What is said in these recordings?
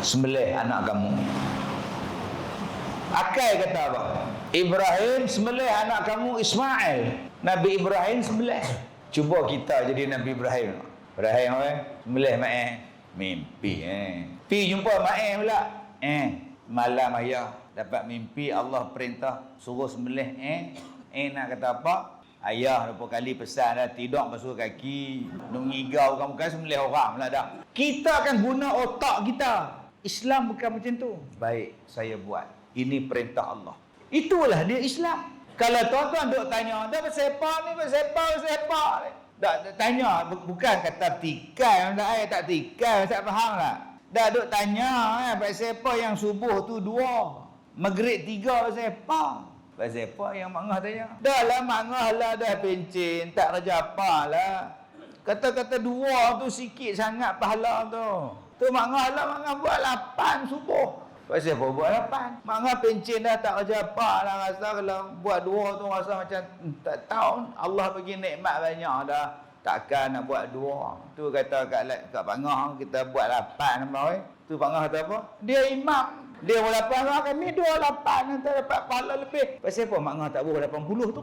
Sembelih anak kamu. Akai kata apa? Ibrahim sembelih anak kamu Ismail. Nabi Ibrahim sembelih. Cuba kita jadi Nabi Ibrahim. Ibrahim sembelih mak mimpi Pi jumpa mak pula. Malam ayah dapat mimpi Allah perintah suruh sembelih nak kata apa? Ayah berapa kali pesan dah tidur basuh kaki, ngigau kamu kan sembelih orang lah dah. Kita akan guna otak kita. Islam bukan macam tu. Baik, saya buat. Ini perintah Allah. Itulah dia Islam. Kalau tuan-tuan duk tanya, dah bersepa ni, bersepa ni. Dah tanya, bukan kata tikai, tak tikai, tak faham lah. Dah duk tanya, bersepa yang subuh tu 2, maghrib 3 bersepa. Bersepa yang mangah tanya. Dah lah mangah lah, dah pencin, tak raja apa lah. Kata-kata 2 tu sikit sangat pahala tu. Tu mangah lah, mangah buat 8 subuh. Pasal apa buat 8? Mangah pencin dah tak kerja apa lah. Rasa kalau buat 2 tu rasa macam tak tahu. Allah bagi nikmat banyak dah. Takkan nak buat 2. Tu kata kat Pangah kita buat 8 apa. Tu Pangah kata apa? Dia imam. Dia buat 8, kami 28 nanti dapat pahala lebih. Pasal apa Mak Ngah tak buat 80 tu?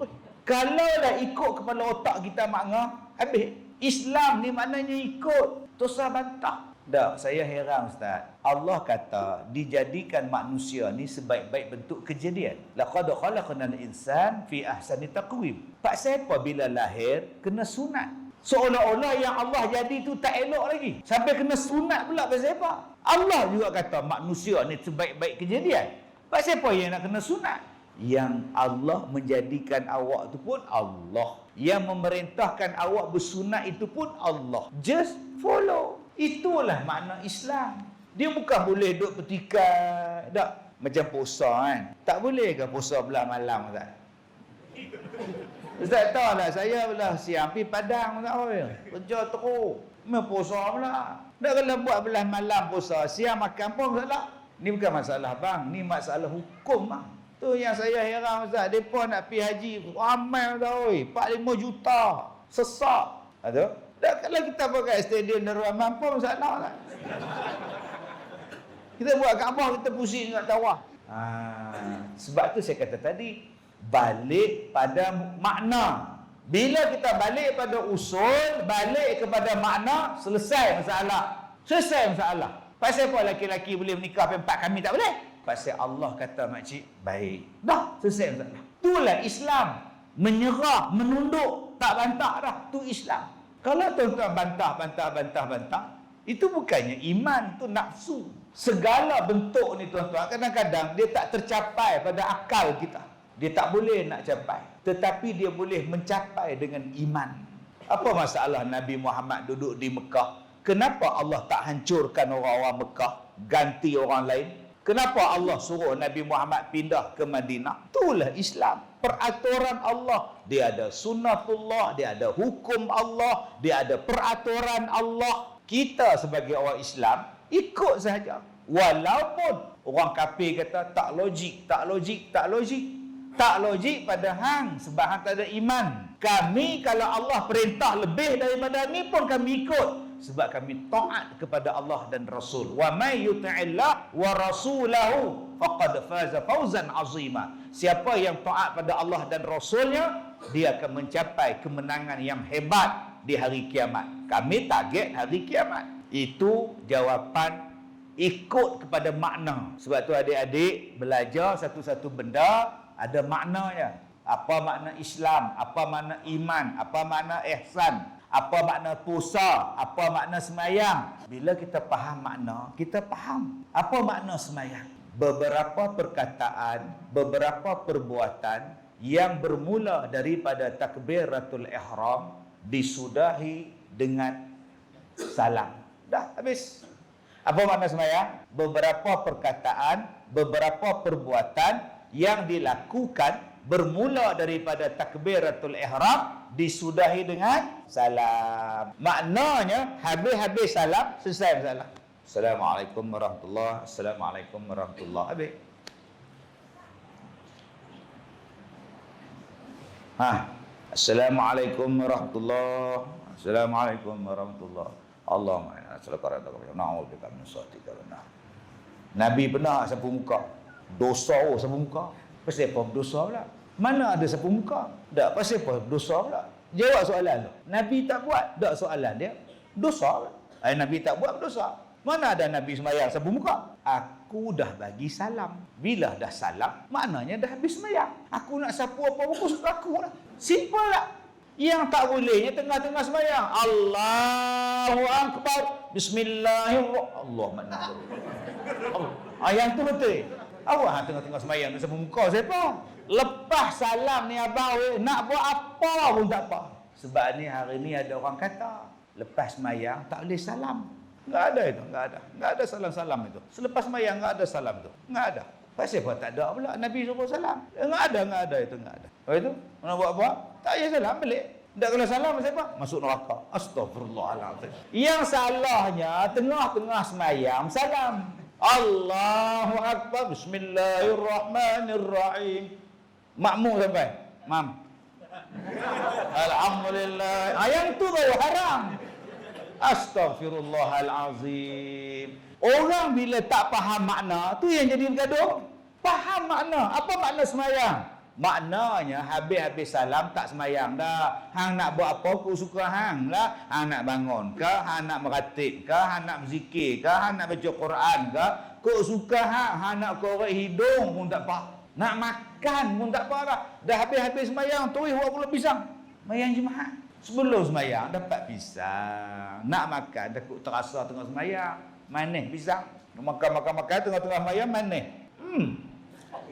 Kalau dah ikut kepala otak kita Mak Ngah, habis. Islam ni maknanya ikut. Tosah bantah. Dah, saya heran Ustaz. Allah kata dijadikan manusia ni sebaik-baik bentuk kejadian. Laqad khalaqnal insan fi ahsani taqwim. Pak siapa bila lahir kena sunat. Seolah-olah yang Allah jadi tu tak elok lagi. Sampai kena sunat pula pasal apa? Allah juga kata manusia ni sebaik-baik kejadian. Pak siapa yang nak kena sunat? Yang Allah menjadikan awak tu pun Allah. Yang memerintahkan awak bersunat itu pun Allah. Just follow. Itulah makna Islam. Dia bukan boleh duduk petikai. Tak. Macam puasa kan. Tak boleh ke puasa belah malam Ustaz? Ustaz tahu lah. Saya belah siang pergi Padang Ustaz. Kerja teruk. Memang puasa pula. Tak kalau buat belah malam puasa. Siang makan pun salah. Ni bukan masalah bang. Ni masalah hukum bang. Tu yang saya heran Ustaz. Mereka nak pergi haji. Ramai Ustaz. 4-5 juta. Sesak. Aduh. Dan kalau kita pakai stadium Darul Aman pun masalah lah. Kita buat Kaabah, kita pusing kat tawaf. Sebab tu saya kata tadi, balik pada makna. Bila kita balik pada usul, balik kepada makna, selesai masalah. Selesai masalah. Pasal apa laki-laki boleh menikah sampai 4 kami tak boleh? Pasal Allah kata makcik, baik. Dah, selesai masalah. Itulah Islam. Menyerah, menunduk, tak bantah dah. Tu Islam. Kalau tuan-tuan bantah, itu bukannya iman, tu nafsu. Segala bentuk ni tuan-tuan, kadang-kadang dia tak tercapai pada akal kita. Dia tak boleh nak capai. Tetapi dia boleh mencapai dengan iman. Apa masalah Nabi Muhammad duduk di Mekah? Kenapa Allah tak hancurkan orang-orang Mekah, ganti orang lain? Kenapa Allah suruh Nabi Muhammad pindah ke Madinah? Itulah Islam. Peraturan Allah. Dia ada sunnatullah, dia ada hukum Allah, dia ada peraturan Allah. Kita sebagai orang Islam, ikut sahaja. Walaupun orang kafir kata tak logik. Tak logik pada hang, sebab hang tak ada iman. Kami kalau Allah perintah lebih daripada ni pun kami ikut. Sebab kami taat kepada Allah dan Rasul. Wa may yuti'illah wa rasulahu faqad faza fawzan azima. Siapa yang taat pada Allah dan Rasulnya, dia akan mencapai kemenangan yang hebat di hari kiamat. Kami target hari kiamat. Itu jawapan ikut kepada makna. Sebab tu adik-adik belajar satu-satu benda ada maknanya. Apa makna Islam, apa makna iman, apa makna ihsan, apa makna puasa, apa makna semayang. Bila kita faham makna, kita faham apa makna semayang. Beberapa perkataan, beberapa perbuatan yang bermula daripada takbiratul ihram disudahi dengan salam. Dah habis. Apa makna semayang? Beberapa perkataan, beberapa perbuatan yang dilakukan bermula daripada takbiratul ihram disudahi dengan salam. Maknanya habis-habis salam selesai masalah. Assalamualaikum warahmatullahi, assalamualaikum warahmatullahi. Habis. Assalamualaikum warahmatullahi. Assalamualaikum warahmatullahi. Allahumma inna nas'aluka wa na'udzubika min syarri ma. Nabi pernah sapu muka. Dosa sapu muka. Pasal apa dosa pula? Mana ada sapu muka? Tak, pasal apa dosa pula? Jawab soalan tu. Nabi tak buat, tak soalan dia. Dosa pula. Nabi tak buat dosa. Mana ada Nabi sembahyang sapu muka? Aku dah bagi salam. Bila dah salam, maknanya dah habis sembahyang. Aku nak sapu apa pun suka aku lah. Simple lah. Yang tak bolehnya tengah-tengah sembahyang. Allahu Akbar. Bismillahirrahmanirrahim. Allah mana Allah. Yang tu betul. Awak tengah-tengah sembahyang nak sapu muka siapa? Lepas salam ni abang nak buat apa pun tak apa. Sebab ni hari ni ada orang kata lepas sembahyang tak boleh salam. Enggak ada itu, enggak ada. Enggak ada salam-salam itu. Selepas sembahyang enggak ada salam tu. Enggak ada. Pasal apa tak ada pula Nabi suruh salam? Enggak ada itu enggak ada. Oh itu, nak buat apa? Tak payah salam balik. Tak kena salam pasal apa? Masuk neraka. Astagfirullahalazim. Yang salahnya tengah-tengah sembahyang salam. Allahu Akbar. Bismillahirrahmanirrahim. Makmum sampai. Mam. Alhamdulillah. Yang tu baru haram. Astaghfirullahalazim. Orang bila tak faham makna, tu yang jadi bergaduh. Faham makna. Apa makna sembahyang? Maknanya habis-habis salam tak sembahyang dah. Hang nak buat apa ku suka hang lah. Hang nak bangun ke, hang nak meratib ke, hang nak berzikir ke, hang nak baca Quran ke, ku suka hang nak korek hidung pun tak apa. Nak makan pun tak apa dah. Dah habis-habis sembahyang, tuih 20 pisang. Sembahyang Jumaat. Sebelum sembahyang dapat pisang. Nak makan takut terasa tengah sembahyang. Manis pisang. Makan tengah-tengah sembahyang manis.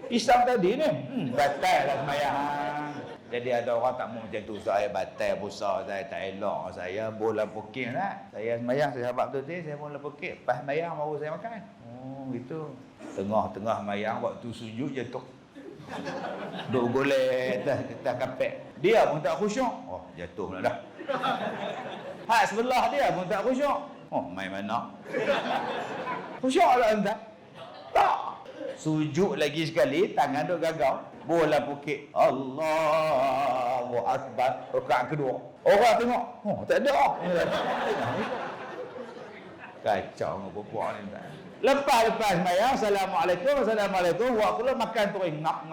Pisang tadi ni. Batal lah sembahyang. Jadi ada orang tak mau macam tu. Saya batal puasa. Saya tak elok. Saya bola pokok lah. Saya sembahyang. Saya sahabat betul saya bola pokok. Lepas sembahyang baru saya makan. Oh gitu. Tengah-tengah sembahyang waktu sujud jatuh. Duk golek atas kapek. Dia pun tak khusyuk. Oh, jatuh pula dah. Hak sebelah dia pun tak khusyuk. Oh, main mana? Khusyuk lah entah. Tak. Sujud lagi sekali, tangan duk gagau. Bola pukit. Allahu Akbar. Rakaat kedua. Orang tengok. Oh, tak ada. Kacau dengan perempuan ni. Lepas sembahyang, Assalamualaikum. Wak pula makan tu ngap.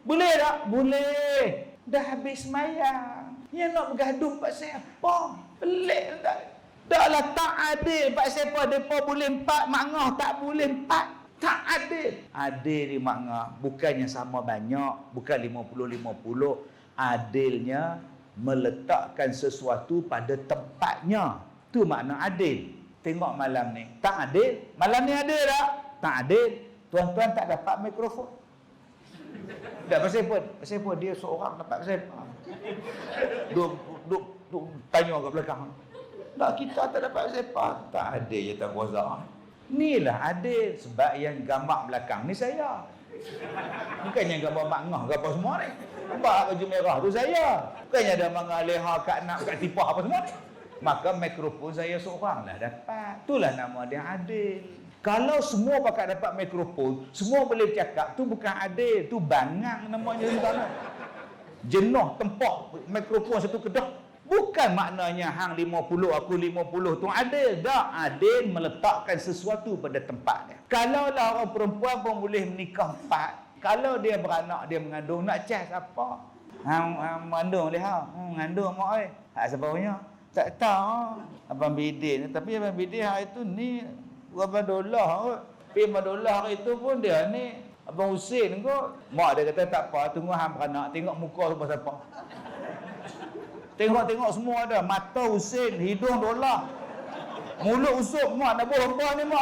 Boleh tak? Boleh. Dah habis sembahyang. Yang nak bergaduh pasal apa? Pelik tak? Taklah tak adil. Pasal apa? Mereka boleh 4, makngah tak boleh 4. Tak adil. Adil di makngah. Bukannya sama banyak. Bukan 50-50. Adilnya meletakkan sesuatu pada tempatnya. Tu makna adil. Tengok malam ni. Tak adil. Malam ni adil tak? Tak adil. Tuan-tuan tak dapat mikrofon. Tak pasal pun. Pasal pun dia seorang dapat pasal apa? Duk tanya kat belakang. Tak, kita tak dapat pasal apa? Tak adil je tak kuasa. Inilah adil. Sebab yang gambar belakang ni saya. Bukannya gambar makngah gambar semua ni. Nampak baju merah tu saya. Bukannya ada mangga leha kat nak kat tipah apa semua ni. Maka mikrofon saya seorang lah dapat. Itulah nama dia adil. Kalau semua pakai dapat mikrofon, semua boleh cakap, tu bukan adil, tu bangang namanya di sana. Jenuh tempat mikrofon satu kedah. Bukan maknanya hang 50 aku 50 tu adil. Tak, adil meletakkan sesuatu pada tempatnya. Kalau lah orang perempuan pun boleh menikah 4. Kalau dia beranak, dia mengandung, nak cas apa? Hang mengandung dia mengandung mak oi. Hak siapa punya? Tak tahu. Abang Bidin. Tapi Abang Bidin hari tu ni $2 kot. Tapi $5 hari tu pun dia ni Abang Husin kot. Mak dia kata tak apa. Tunggu hang beranak. Tengok muka siapa-siapa. Tengok semua ada. Mata Husin. Hidung $. Mulut usuk. Mak nak buah ni mak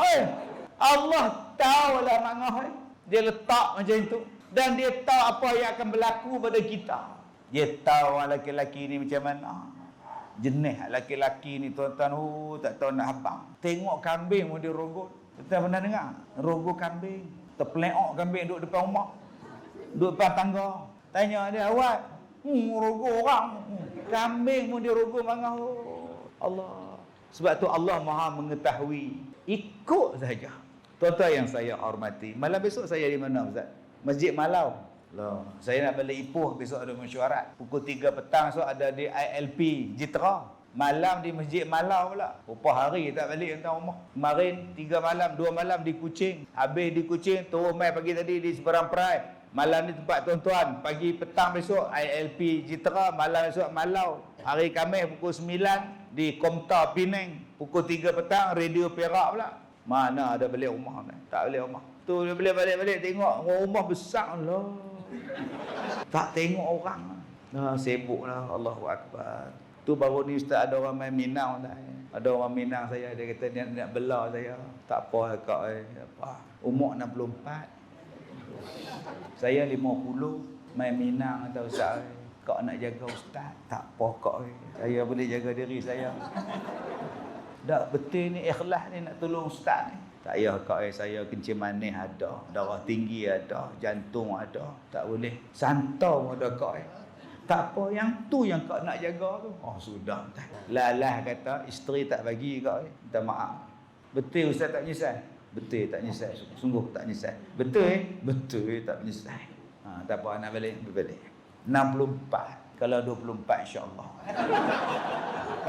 Allah tahu lah makna dia letak macam itu. Dan dia tahu apa yang akan berlaku pada kita. Dia tahu orang lelaki-lelaki ni macam mana. Jenis lelaki-lelaki ni tuan-tuan, tak tahu nak habang. Tengok kambing pun dia ronggot. Kita pernah dengar? Ronggot kambing. Terpeleok kambing duduk depan rumah. Duduk depan tangga. Tanya dia, awak, ronggot orang. Kambing pun dia ronggot mangah. Allah. Sebab tu Allah Maha mengetahui. Ikut saja. Tuan-tuan yang saya hormati. Malam besok saya di mana Ustaz? Masjid Malau. Loh, saya nak balik Ipoh besok ada mesyuarat. Pukul 3 petang so ada di ILP Jitra. Malam di Masjid Malau pula. Berapa hari tak balik tentang rumah. Kemarin 3 malam, 2 malam di Kuching. Habis di Kuching, turun mai pagi tadi di Seberang Perai. Malam ni tempat tuan-tuan. Pagi petang besok ILP Jitra. Malam besok Malau. Hari Khamis pukul 9 di Komta Penang. Pukul 3 petang Radio Perak pula. Mana ada balik rumah ni? Tak balik rumah. Tu dia balik tengok rumah besar lah. Tak tengok orang. Sibuklah. Allahu Akbar. Tu baru ni ustaz ada orang main Minang dah. Ada orang Minang saya, dia kata dia nak bela saya. Tak apa kak apa. Umur 64. Saya 50. Main Minang kata ustaz. Kak nak jaga ustaz. Tak apa kak. Saya boleh jaga diri saya. Dak betul ni ikhlas ni nak tolong ustaz ni. Tak payah kak saya kencing manis ada, darah tinggi ada, jantung ada. Tak boleh. Santau ada kak. Tak apa, yang tu yang kau nak jaga tu. Oh sudah. Lalah kata isteri tak bagi kau. Minta maaf. Betul ustaz tak menyesal? Betul tak menyesal. Sungguh tak menyesal. Betul Betul tak menyesal. Tak apa nak balik. 64. Kalau 24 insya-Allah.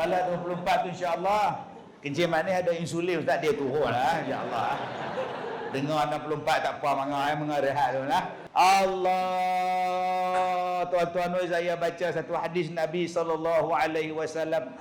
Kalau 24 tu insya-Allah. Kencing manis ada insulin ustaz dia turun lah insya-Allah. Dengar 64 tak apa mengar rehat tu lah. Allah, tuan-tuan saya baca satu hadis Nabi SAW.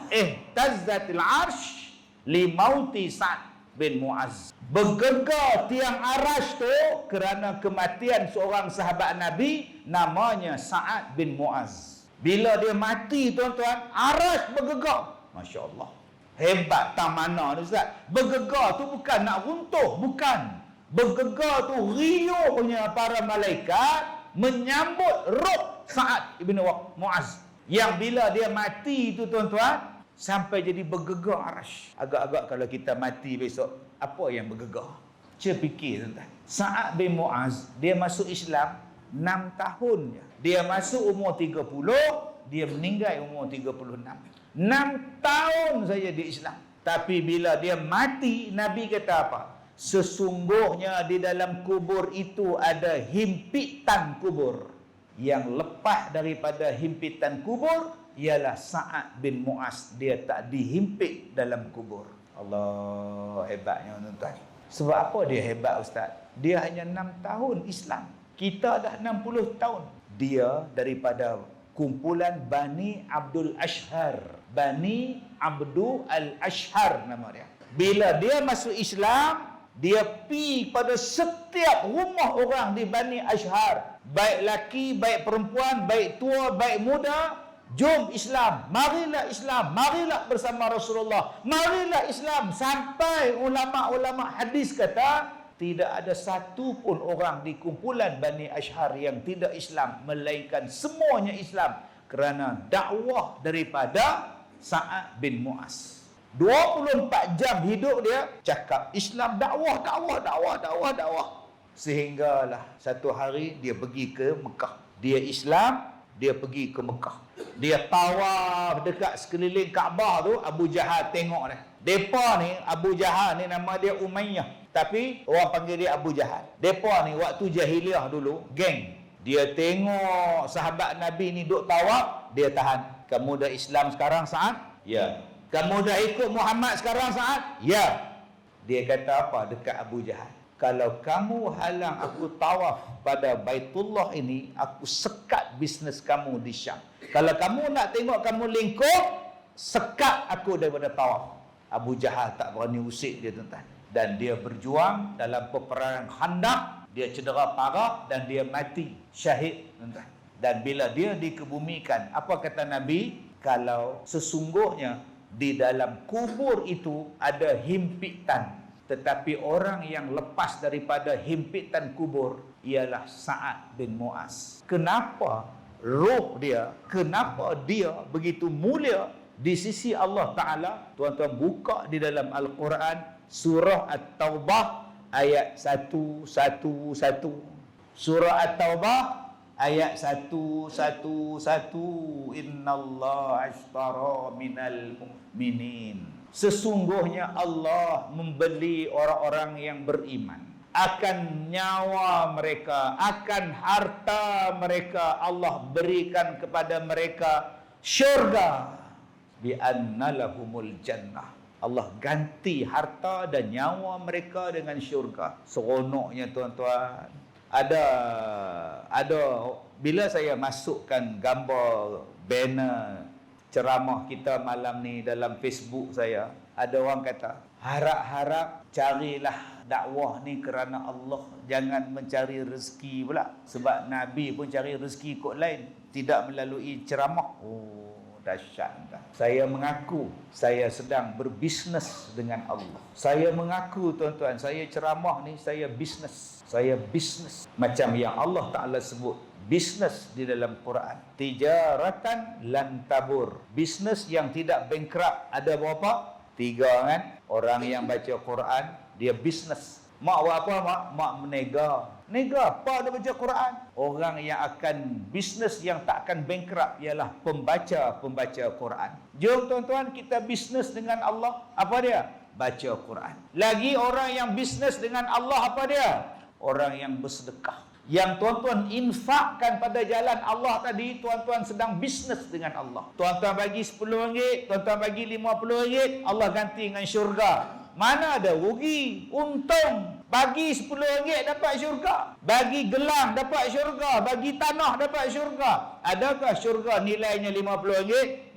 Ihtazzatil arsh li mauti Sa'd bin Mu'az. Bergegar tiang arasy tu kerana kematian seorang sahabat Nabi namanya Sa'ad bin Mu'az. Bila dia mati tuan-tuan, arasy bergegar. Masya-Allah. Hebat tak mana tu Ustaz. Bergegar tu bukan nak runtuh, bukan. Bergegar tu riuhnya para malaikat menyambut roh Sa'ad bin Mu'az. Yang bila dia mati tu tuan-tuan, sampai jadi bergegar arasy. Agak-agak kalau kita mati besok, apa yang bergegar? Cuba fikir tuan-tuan. Sa'ad bin Mu'az, dia masuk Islam 6 tahun je. Dia masuk umur 30, dia meninggal umur 36. 6 tahun saja di Islam. Tapi bila dia mati, Nabi kata apa? Sesungguhnya di dalam kubur itu ada himpitan kubur. Yang lepas daripada himpitan kubur ialah Sa'ad bin Mu'az. Dia tak dihimpit dalam kubur. Allah, hebatnya tuan-tuan. Sebab apa dia hebat ustaz? Dia hanya 6 tahun Islam. Kita dah 60 tahun. Dia daripada kumpulan Bani Abdul Ashhar. Bani Abdul Ashhar nama dia. Bila dia masuk Islam, dia pi pada setiap rumah orang di Bani Ashhar. Baik laki, baik perempuan, baik tua, baik muda. Jom Islam, marilah bersama Rasulullah. Marilah Islam. Sampai ulama-ulama hadis kata, tidak ada satu pun orang di kumpulan Bani Ashhar yang tidak Islam, melainkan semuanya Islam kerana dakwah daripada Sa'ad bin Mu'az. 24 jam hidup dia cakap Islam, dakwah. Sehinggalah satu hari dia pergi ke Mekah. Dia Islam, dia pergi ke Mekah. Dia tawaf dekat sekeliling Kaabah tu. Abu Jahal tengok dia. Depa ni, Abu Jahal ni nama dia Umayyah, tapi orang panggil dia Abu Jahal. Depa ni waktu jahiliah dulu, geng. Dia tengok sahabat Nabi ni duk tawaf, dia tahan. Kamu dah Islam sekarang Sa'ad? Ya. Kamu dah ikut Muhammad sekarang Sa'ad? Ya. Dia kata apa dekat Abu Jahal? Kalau kamu halang aku tawaf pada Baitullah ini, aku sekat bisnes kamu di Syam. Kalau kamu nak tengok kamu lingkup, sekat aku daripada tawaf. Abu Jahal tak berani usik dia tuan-tuan. Dan dia berjuang dalam peperangan Khandaq, dia cedera parah dan dia mati syahid tuan-tuan. Dan bila dia dikebumikan, apa kata Nabi? Kalau sesungguhnya di dalam kubur itu ada himpitan, tetapi orang yang lepas daripada himpitan kubur ialah Sa'ad bin Mu'az. Kenapa roh dia, kenapa dia begitu mulia di sisi Allah Ta'ala? Tuan-tuan buka di dalam Al-Quran surah At-Taubah ayat 111. Surah At-Taubah ayat 111. Innallaha ashtara minal mu'minin. Sesungguhnya Allah membeli orang-orang yang beriman. akan nyawa mereka, akan harta mereka Allah berikan kepada mereka syurga. Bi anna lahumul jannah. Allah ganti harta dan nyawa mereka dengan syurga. Seronoknya tuan-tuan. Ada bila saya masukkan gambar banner ceramah kita malam ni dalam Facebook saya, ada orang kata, harap-harap carilah dakwah ni kerana Allah, jangan mencari rezeki pula. Sebab Nabi pun cari rezeki kot lain, tidak melalui ceramah. Oh, dahsyat dah. Saya mengaku saya sedang berbisnes dengan Allah. Saya mengaku tuan-tuan, saya ceramah ni saya bisnes. Saya bisnes macam yang Allah Ta'ala sebut bisnes di dalam Quran. Tijaratan lan tabur. Bisnes yang tidak bankrupt. Ada berapa? 3 kan? Orang yang baca Quran, dia bisnes. Mak buat apa mak? Mak menega. Nega, apa dia baca Quran? Orang yang akan bisnes yang tak akan bankrupt ialah pembaca Quran. Jom tuan-tuan, kita bisnes dengan Allah. Apa dia? Baca Quran. Lagi orang yang bisnes dengan Allah, apa dia? Orang yang bersedekah. Yang tuan-tuan infakkan pada jalan Allah tadi, tuan-tuan sedang bisnes dengan Allah. Tuan-tuan bagi RM10, tuan-tuan bagi RM50, Allah ganti dengan syurga. Mana ada rugi, untung. Bagi RM10 dapat syurga. Bagi gelang dapat syurga. Bagi tanah dapat syurga. Adakah syurga nilainya RM50?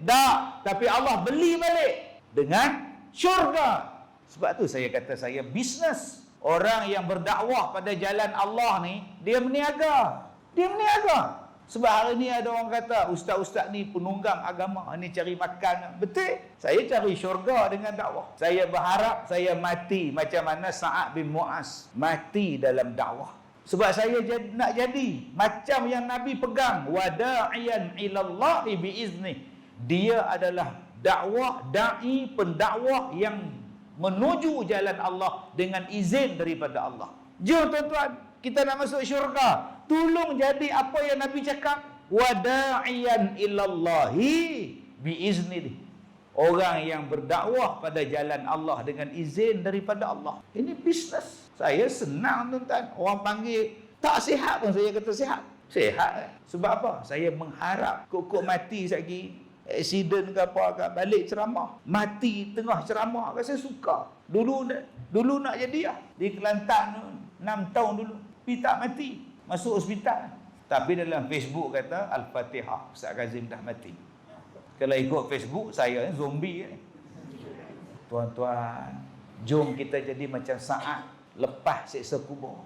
Tak. Tapi Allah beli balik dengan syurga. Sebab tu saya kata saya bisnes. Orang yang berdakwah pada jalan Allah ni, dia meniaga. Dia meniaga. Sebab hari ni ada orang kata, ustaz-ustaz ni penunggang agama, ni cari makan. Betul. Saya cari syurga dengan dakwah. Saya berharap saya mati macam mana Sa'ad bin Mu'az mati dalam dakwah. Sebab saya nak jadi macam yang Nabi pegang, wada'iyan ilallahi biizni. Dia adalah dakwah, dai, pendakwah yang menuju jalan Allah dengan izin daripada Allah. Jom tuan-tuan, kita nak masuk syurga. Tolong jadi apa yang Nabi cakap, wada'iyan ilallahi biizni. Orang yang berdakwah pada jalan Allah dengan izin daripada Allah. Ini bisnes. Saya senang tuan-tuan. Orang panggil tak sihat pun saya kata sihat. Sihat. Sebab apa? Saya mengharap kok mati lagi. Aksiden ke apa ke, balik ceramah, mati tengah ceramah ke, saya suka. Dulu nak jadi di Kelantan 6 tahun dulu, tapi tak mati, masuk hospital. Tapi dalam Facebook kata Al-Fatihah, Ustaz Kazim dah mati. Kalau ikut Facebook, saya zombie ni. Tuan-tuan, jom kita jadi macam Sa'ad lepas siksa kubur.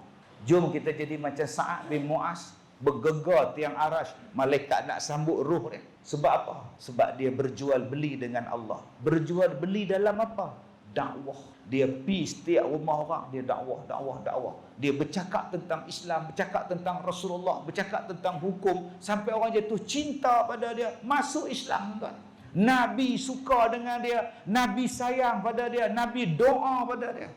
Jom kita jadi macam Sa'ad bin Mu'az, bergegar tiang arash, malaikat nak sambut roh dia. Sebab apa? Sebab dia berjual beli dengan Allah. Berjual beli dalam apa? Dakwah. Dia pergi setiap rumah orang, dia dakwah. Dia bercakap tentang Islam, bercakap tentang Rasulullah, bercakap tentang hukum, sampai orang jatuh cinta pada dia, masuk Islam tuan. Nabi suka dengan dia, Nabi sayang pada dia, Nabi doa pada dia.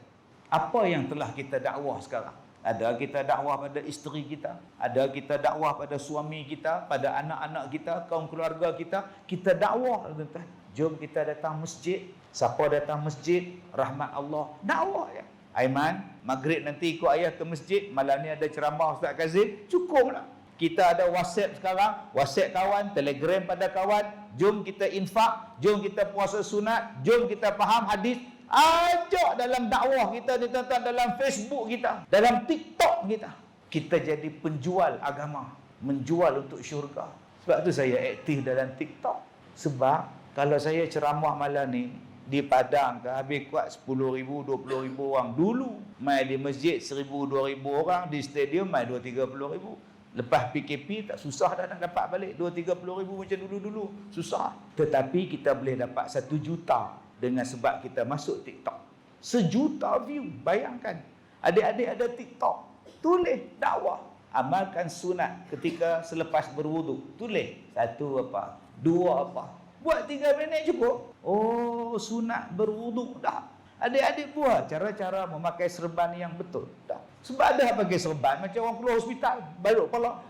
Apa yang telah kita dakwah sekarang? Ada kita dakwah pada isteri kita, ada kita dakwah pada suami kita, pada anak-anak kita, kaum keluarga kita. Kita dakwah tuan-tuan. Jom kita datang masjid. Siapa datang masjid, rahmat Allah, dakwah ya. Aiman, maghrib nanti ikut ayah ke masjid, malam ni ada ceramah Ustaz Kazim, cukuplah. Kita ada WhatsApp sekarang, WhatsApp kawan, Telegram pada kawan. Jom kita infak, jom kita puasa sunat, jom kita faham hadis. Ajak dalam dakwah kita ni tuan-tuan, dalam Facebook kita, dalam TikTok kita. Kita jadi penjual agama, menjual untuk syurga. Sebab tu saya aktif dalam TikTok. Sebab kalau saya ceramah malam ni di Padang ke, habis kuat 10,000, 20,000 orang. Dulu mai di masjid 1,000, 2,000 orang, di stadium mai 2-30,000. Lepas PKP tak susah dah nak dapat balik 2-30,000 macam dulu-dulu. Susah. Tetapi kita boleh dapat 1 juta dengan sebab kita masuk TikTok. 1 juta view, bayangkan. Adik-adik ada TikTok, tulis dakwah. Amalkan sunat ketika selepas berwuduk. Tulis 1 apa, 2 apa. Buat 3 minit cukup. Oh, sunat berwuduk dah. Adik-adik buat cara-cara memakai serban yang betul. Dah. Sebab ada pakai serban macam orang keluar hospital, baluk kepala.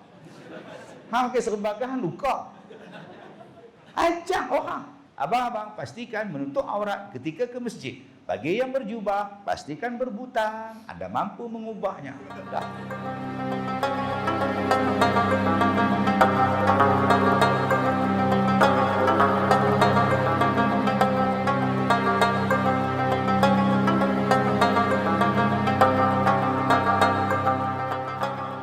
Hang pakai serban kan luka. Ajak orang. Abang-abang, pastikan menutup aurat ketika ke masjid. Bagi yang berjubah, pastikan berbutang. Anda mampu mengubahnya. Dah.